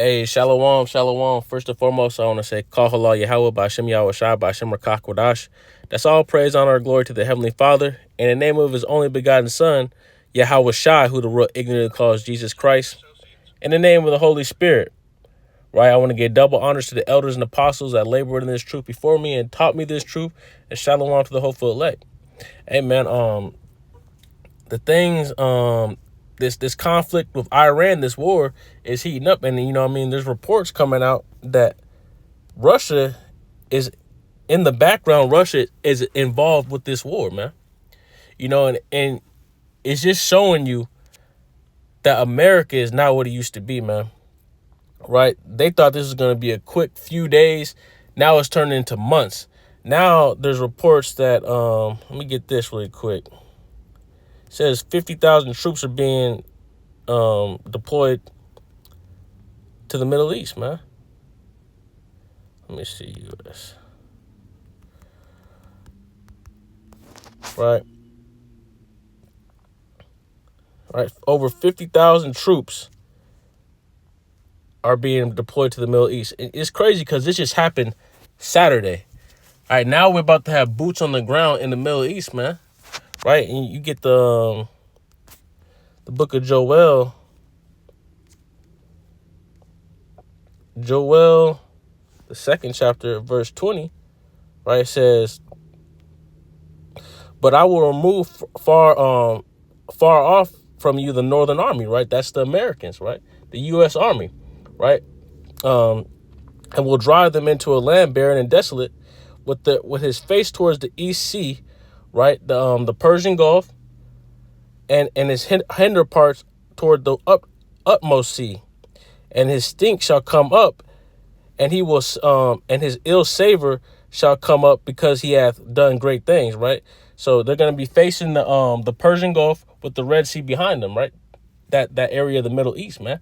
Hey, Shalom, Shalom. First and foremost, I want to say, Call Halal Yahweh, Ba'Shem Yahweh Shai, Ba'Shem Rakach Wadash. That's all praise, honor, and glory to the Heavenly Father. In the name of His only begotten Son, Yahweh Shai, who the world ignorantly calls Jesus Christ. In the name of the Holy Spirit, right? I want to give double honors to the elders and apostles that labored in this truth before me and taught me this truth. And Shalom to the hopeful elect. Hey, man, the things, this conflict with Iran, this war is heating up, and there's reports coming out that Russia is in the background. Russia is involved with this war, man. And it's just showing you that America is not what it used to be, man. Right? They thought this was going to be a quick few days. Now it's turning into months. Now there's reports that let me get this really quick. It says 50,000 troops are being deployed to the Middle East, man. Let me see, U.S. Right. Over 50,000 troops are being deployed to the Middle East. It's crazy because this just happened Saturday. All right, now we're about to have boots on the ground in the Middle East, man. Right, and you get the book of Joel, the second chapter, verse 20. Right, it says, "But I will remove far off from you the Northern Army." Right, that's the Americans. Right, the U.S. Army. Right, and will drive them into a land barren and desolate, with his face towards the East Sea. Right, the Persian Gulf, and his hinder parts toward the utmost sea, and his stink shall come up, and he will and his ill savor shall come up, because he hath done great things. Right, so they're going to be facing the Persian Gulf with the Red Sea behind them. Right, that area of the Middle East, man,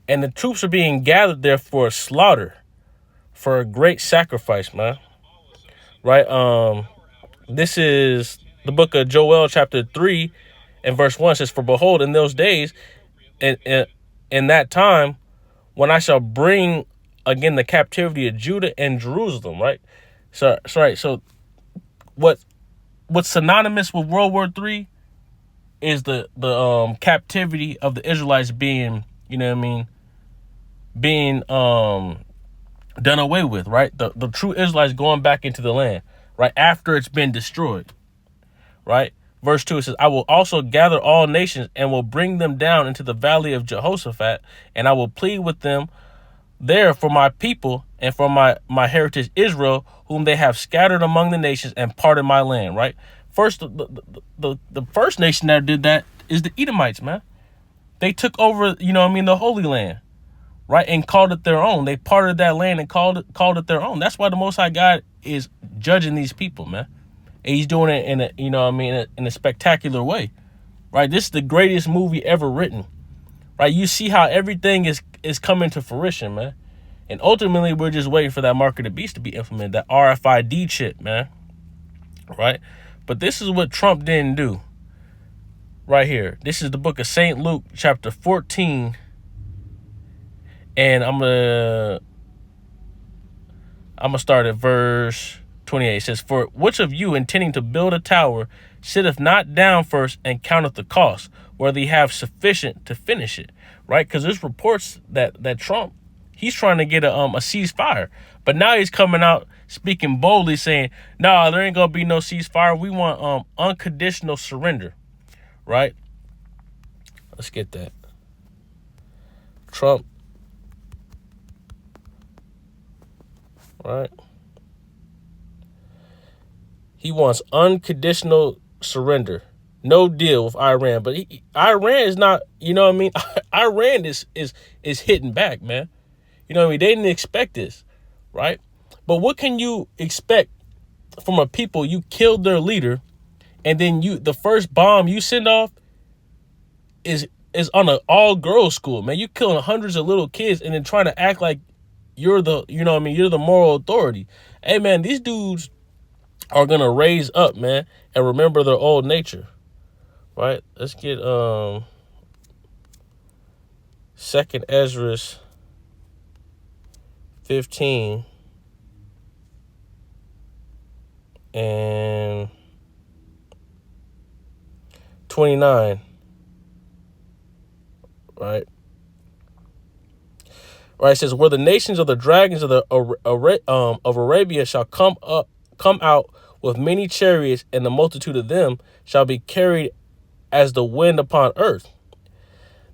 and the troops are being gathered there for a slaughter, for a great sacrifice, man. Right, this is the book of Joel, chapter 3, and verse 1. It says, "For behold, in those days, and in that time, when I shall bring again the captivity of Judah and Jerusalem." Right. So what's synonymous with World War III is the captivity of the Israelites being, being done away with. Right. The true Israelites going back into the land, right, after it's been destroyed. Right. Verse 2, it says, "I will also gather all nations and will bring them down into the valley of Jehoshaphat, and I will plead with them there for my people and for my heritage Israel, whom they have scattered among the nations and parted my land." Right. First, the first nation that did that is the Edomites, man. They took over, the Holy Land, right, and called it their own. They parted that land and called it their own. That's why the Most High God is judging these people, man. And he's doing it in a, in a spectacular way, right? This is the greatest movie ever written, right? You see how everything is coming to fruition, man. And ultimately, we're just waiting for that mark of the beast to be implemented, that RFID chip, man, right? But this is what Trump didn't do right here. This is the book of St. Luke, chapter 14, and I'm gonna start at verse 28. It says, "For which of you, intending to build a tower, sitteth not down first and counteth the cost, whether he have sufficient to finish it?" Right? Because there's reports that Trump, he's trying to get a ceasefire, but now he's coming out speaking boldly, saying, "No, there ain't gonna be no ceasefire. We want unconditional surrender." Right? Let's get that. Trump. Right? He wants unconditional surrender. No deal with Iran. But Iran is not, Iran is hitting back, man. They didn't expect this, right? But what can you expect from a people? You killed their leader, and then the first bomb you send off is on an all-girls school, man. You killing hundreds of little kids and then trying to act like you're the, you're the moral authority. Hey, man, these dudes are gonna raise up, man, and remember their old nature. Right? Let's get 2nd Ezra 15 and 29, right? Right, it says, where the nations of the dragons of the of Arabia shall come out with many chariots, and the multitude of them shall be carried as the wind upon earth,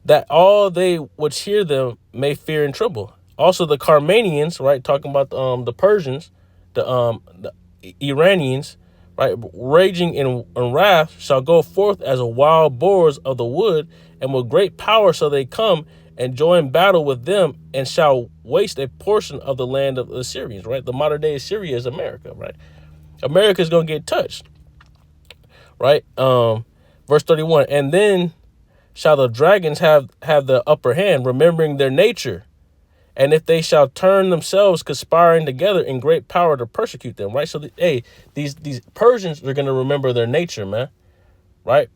that all they which hear them may fear and tremble. Also the Carmanians, right, talking about the Persians, the Iranians, right, raging in wrath, shall go forth as a wild boars of the wood, and with great power shall they come and join battle with them, and shall waste a portion of the land of the Assyrians, right? The modern day Assyria is America, right? America is going to get touched, right? Verse 31, and then shall the dragons have the upper hand, remembering their nature, and if they shall turn themselves, conspiring together in great power to persecute them, right? So, these Persians are going to remember their nature, man, right?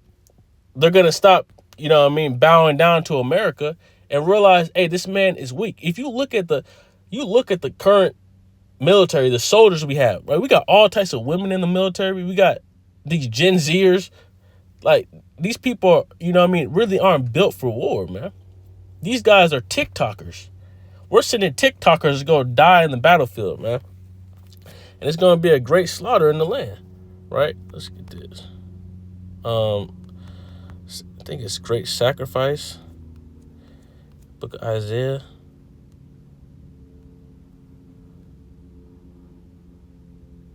They're going to stop, bowing down to America and realize, hey, this man is weak. If you look at the current military, the soldiers we have, right? We got all types of women in the military. We got these Gen Zers. Like, these people, really aren't built for war, man. These guys are TikTokers. We're sending TikTokers to go die in the battlefield, man. And it's going to be a great slaughter in the land, right? Let's get this. I think it's Great Sacrifice. Book of Isaiah.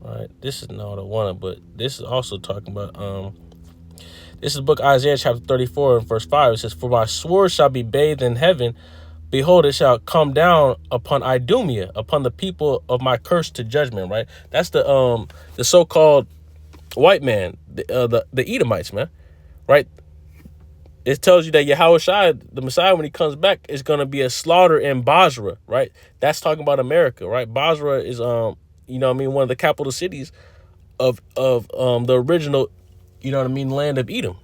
All right, this is not what I wanted, but this is also talking about this is the book of Isaiah chapter 34 and verse 5. It says, for my sword shall be bathed in heaven. Behold, it shall come down upon Idumea, upon the people of my curse to judgment, right? That's the so-called white man, the Edomites, man, right? It tells you that Yahushua, the Messiah, when he comes back, is going to be a slaughter in Basra, right? That's talking about America, right? Basra is, one of the capital cities of the original, land of Edom,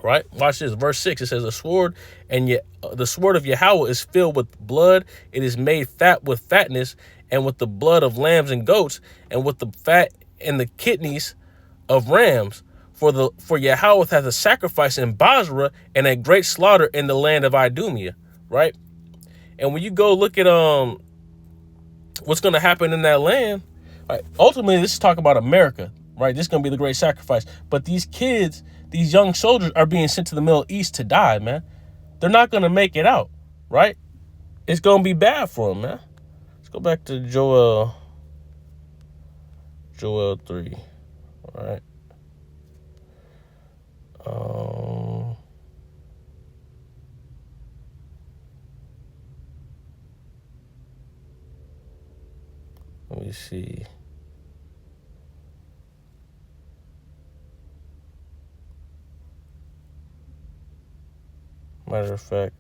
right? Watch this, verse 6. It says, the sword of Yahweh is filled with blood. It is made fat with fatness, and with the blood of lambs and goats, and with the fat and the kidneys of rams. For Yahweh hath a sacrifice in Basra, and a great slaughter in the land of Idumea, right? And when you go look at what's going to happen in that land, right? Ultimately, this is talking about America, right? This is going to be the great sacrifice. But these kids, these young soldiers, are being sent to the Middle East to die, man. They're not going to make it out, right? It's going to be bad for them, man. Let's go back to Joel 3, all right? Let me see. Matter of fact,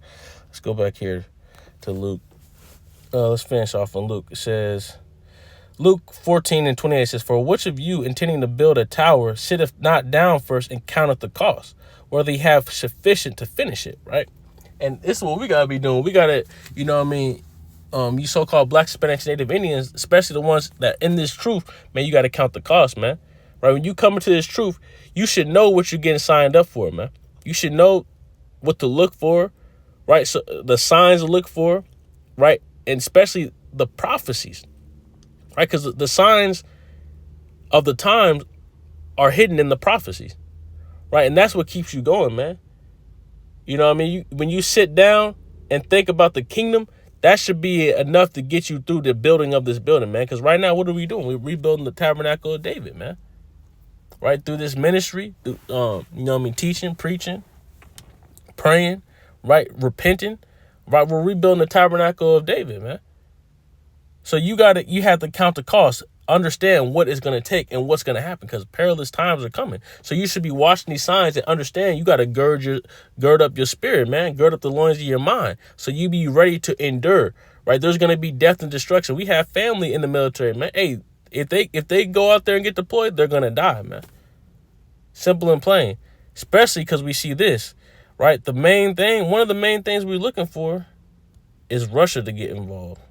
let's go back here to Luke. Let's finish off on Luke. It says, Luke 14 and 28 says, for which of you intending to build a tower sitteth not down first and counteth the cost, whether he have sufficient to finish it, right? And this is what we got to be doing. We got to, you so-called Black, Hispanics, Native Indians, especially the ones that in this truth, man, you got to count the cost, man. Right? When you come into this truth, you should know what you're getting signed up for, man. You should know what to look for, right? So the signs to look for, right? And especially the prophecies, right? Because the signs of the times are hidden in the prophecies, right? And that's what keeps you going, man. You know what I mean? When you sit down and think about the kingdom, that should be enough to get you through the building of this building, man. Because right now, what are we doing? We're rebuilding the tabernacle of David, man. Right? Through this ministry, through, teaching, preaching, praying, right? Repenting, right? We're rebuilding the tabernacle of David, man. So you have to count the cost, understand what it's going to take and what's going to happen, because perilous times are coming. So you should be watching these signs and understand you got to gird up your spirit, man. Gird up the loins of your mind so you be ready to endure, right? There's going to be death and destruction. We have family in the military, man. Hey, if they go out there and get deployed, they're going to die, man. Simple and plain, especially because we see this, right? One of the main things we're looking for is Russia to get involved.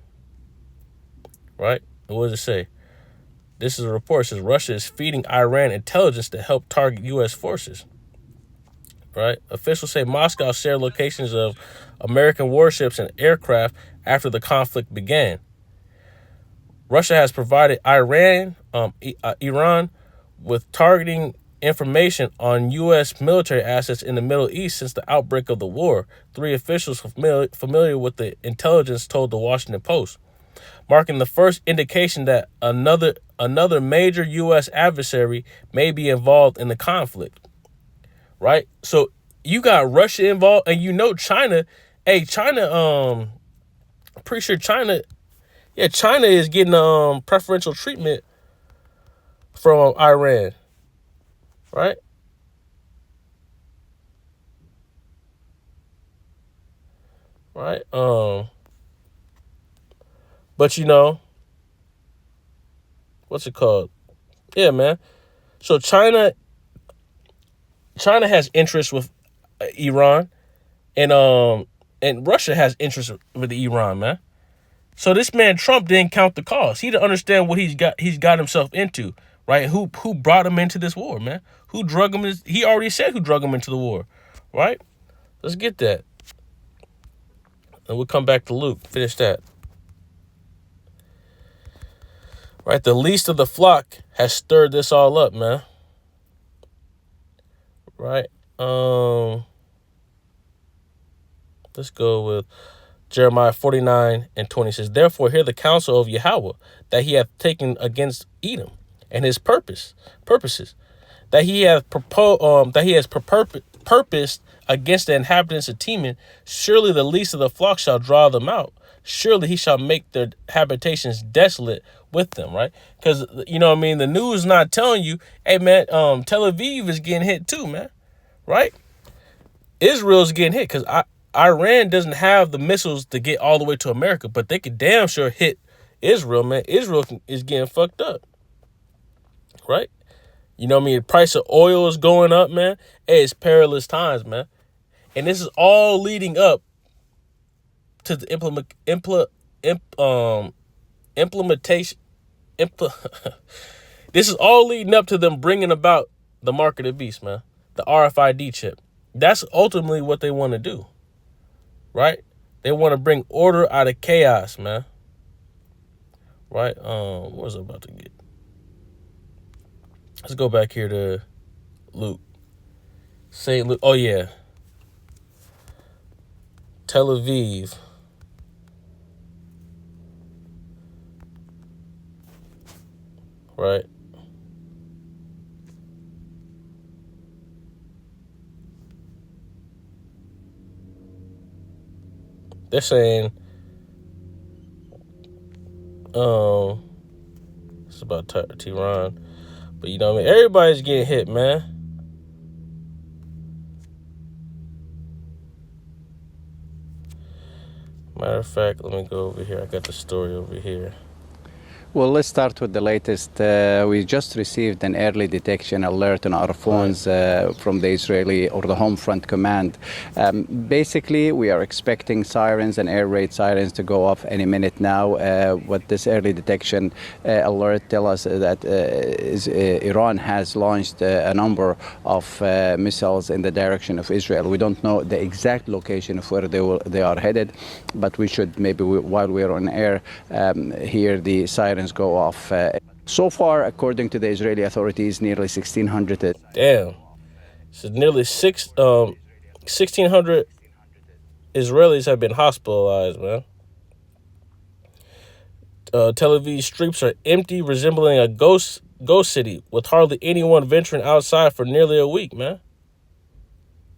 right? And what does it say? This is a report. It says Russia is feeding Iran intelligence to help target U.S. forces. Right? Officials say Moscow shared locations of American warships and aircraft after the conflict began. Russia has provided Iran with targeting information on U.S. military assets in the Middle East since the outbreak of the war. Three officials familiar with the intelligence told the Washington Post, marking the first indication that another major U.S. adversary may be involved in the conflict. Right? So you got Russia involved, and China. Hey, China. I'm pretty sure China. Yeah, China is getting preferential treatment from Iran. Right? Right. But what's it called? Yeah, man. So China has interest with Iran, and Russia has interest with Iran, man. So this man Trump didn't count the cost. He didn't understand what he's got himself into, right? Who brought him into this war, man? Who drug him? He already said who drug him into the war, right? Let's get that, and we'll come back to Luke. Finish that. Right, the least of the flock has stirred this all up, man. Right. Let's go with Jeremiah 49:20 says, "Therefore hear the counsel of Yahweh that he hath taken against Edom, and his purposes that he hath purposed against the inhabitants of Teman. Surely the least of the flock shall draw them out. Surely he shall make their habitations desolate with them." Right? Because the news is not telling you, hey man, Tel Aviv is getting hit too, man. Right? Israel's getting hit because Iran doesn't have the missiles to get all the way to America, but they could damn sure hit Israel, man. Israel is getting fucked up. Right? The price of oil is going up, man. Hey, it's perilous times, man. And this is all leading up to the implementation. This is all leading up to them bringing about the mark of the beast, man. The RFID chip. That's ultimately what they want to do. Right? They want to bring order out of chaos, man. Right? What was I about to get? Let's go back here to Luke. St. Luke. Oh, yeah. Tel Aviv. Right? They're saying, it's about Tehran. But everybody's getting hit, man. Matter of fact, let me go over here. I got the story over here. Well, let's start with the latest. We just received an early detection alert on our phones from the Israeli or the Home Front Command. Basically, we are expecting sirens and air raid sirens to go off any minute now. What this early detection alert tells us that Iran has launched a number of missiles in the direction of Israel. We don't know the exact location of where they are headed, but we should maybe, while we're on air, hear the sirens go off. So far, according to the Israeli authorities, nearly 1,600. Damn. So nearly 1,600 Israelis have been hospitalized, man. Tel Aviv streets are empty, resembling a ghost city, with hardly anyone venturing outside for nearly a week, man.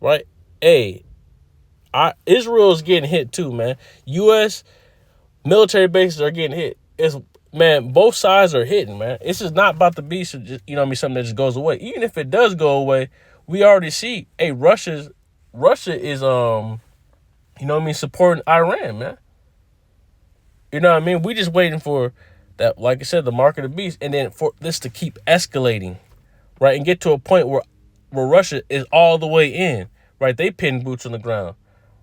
Right? Hey, Israel's getting hit too, man. U.S. military bases are getting hit. Man, both sides are hitting, man. This is not about to be something that just goes away. Even if it does go away, we already see, hey, Russia is supporting Iran, man. You know what I mean? We just waiting for that, like I said, the mark of the beast, and then for this to keep escalating, right? And get to a point where Russia is all the way in, right? They pin boots on the ground,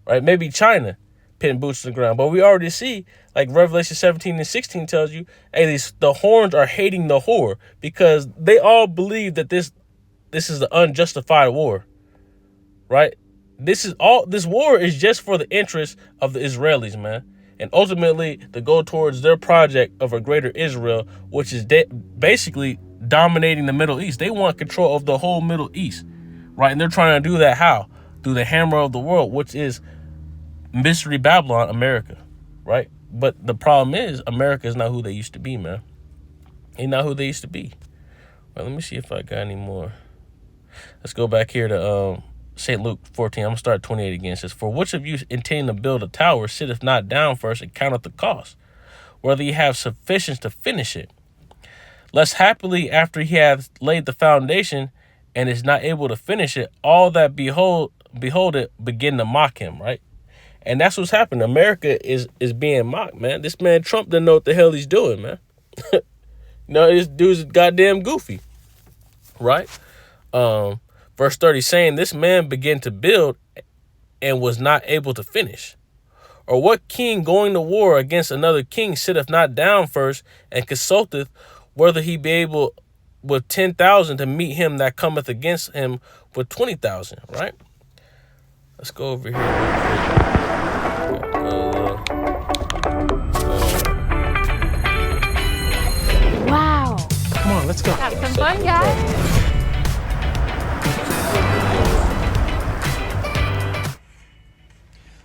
right? Maybe China putting boots to the ground. But we already see, like Revelation 17 and 16 tells you, hey, the horns are hating the whore because they all believe that this is the unjustified war, right? This war is just for the interest of the Israelis, man. And ultimately to go towards their project of a greater Israel, which is basically dominating the Middle East. They want control of the whole Middle East, right? And they're trying to do that how? Through the hammer of the world, which is Mystery Babylon, America, right? But the problem is America is not who they used to be, man. Ain't not who they used to be. Well, let me see if I got any more. Let's go back here to St. Luke 14. I'm going to start 28 again. It says, for which of you intending to build a tower sitteth not down first and counteth the cost, whether ye have sufficient to finish it? Lest happily after he hath laid the foundation and is not able to finish it, all that behold it begin to mock him, right? And that's what's happening. America is being mocked, man. This man Trump didn't know what the hell he's doing, man. This dude's goddamn goofy, right? Verse 30 saying, this man began to build and was not able to finish. Or what king going to war against another king sitteth not down first and consulteth whether he be able with 10,000 to meet him that cometh against him with 20,000, right? Let's go over here real quick. Wow. Come on, let's go. Have some fun, guys.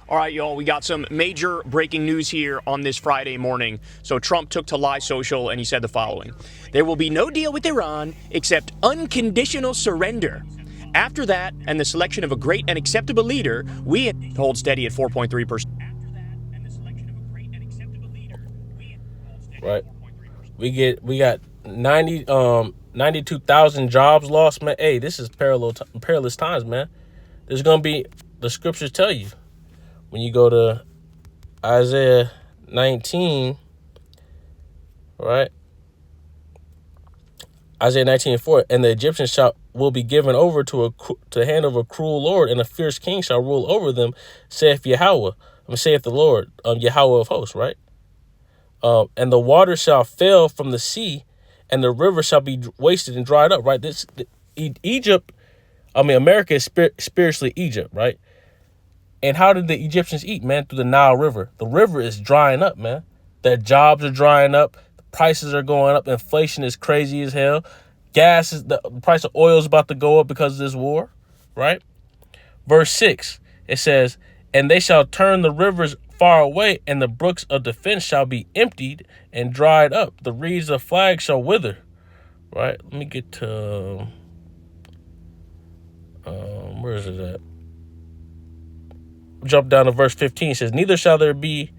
All right, y'all, we got some major breaking news here on this Friday morning. So Trump took to Lie Social and he said the following: there will be no deal with Iran except unconditional surrender. After that and the selection of a great and acceptable leader, we hold steady at 4.3%. Right. We got 92,000 jobs lost, man. Hey, this is perilous times, man. There's going to be, the scriptures tell you, when you go to Isaiah 19, right? Isaiah 19:4, and the Egyptians will be given over to the hand of a cruel Lord, and a fierce king shall rule over them, saith Yahweh. Saith the Lord, Yahweh of hosts, right? And the water shall fail from the sea, and the river shall be wasted and dried up, right? America is spiritually Egypt, right? And how did the Egyptians eat, man? Through the Nile River. The river is drying up, man. Their jobs are drying up. The prices are going up. Inflation is crazy as hell. The price of oil is about to go up because of this war, right? Verse 6, it says, and they shall turn the rivers far away, and the brooks of defense shall be emptied and dried up. The reeds of flag shall wither, right? Let me get to, where is it at? Jump down to verse 15. It says, neither shall there be,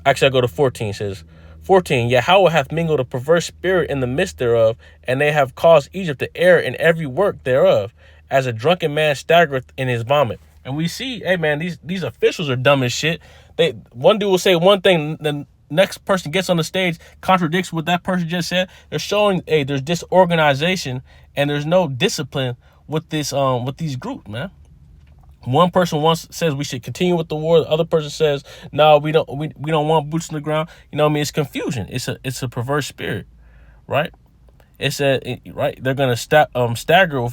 actually I go to 14. It says, 14, Yahweh hath mingled a perverse spirit in the midst thereof, and they have caused Egypt to err in every work thereof, as a drunken man staggereth in his vomit. And we see, hey man, these officials are dumb as shit. One dude will say one thing, the next person gets on the stage, contradicts what that person just said. They're showing, hey, there's disorganization and there's no discipline with these groups, man. One person says we should continue with the war. The other person says, no, we don't want boots on the ground. You know what I mean? It's confusion. It's a perverse spirit, right? It said, right, they're going to stagger,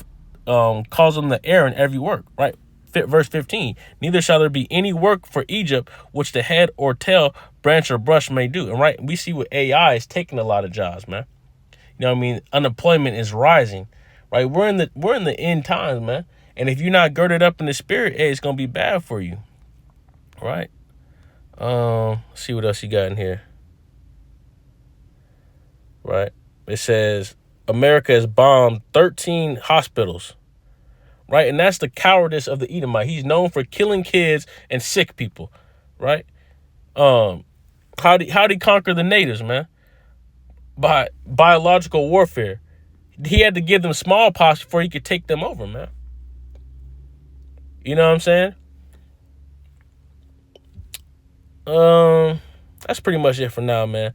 cause them to err in every work, right? Verse 15, neither shall there be any work for Egypt which the head or tail, branch or brush may do. And right, we see with AI is taking a lot of jobs, man. You know what I mean? Unemployment is rising, right? We're in the end times, man. And if you're not girded up in the spirit, hey, it's gonna be bad for you, right? Let's see what else you got in here, right? It says America has bombed 13 hospitals. Right, and that's the cowardice of the Edomite. He's known for killing kids and sick people, right? How'd he conquer the natives, man? By biological warfare. He had to give them smallpox before he could take them over, man. You know what I'm saying? That's pretty much it for now, man.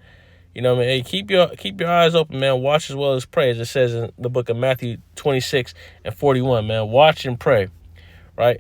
You know what I mean? Hey, keep your eyes open, man. Watch as well as pray, as it says in the book of Matthew 26 and 41, man. Watch and pray, right?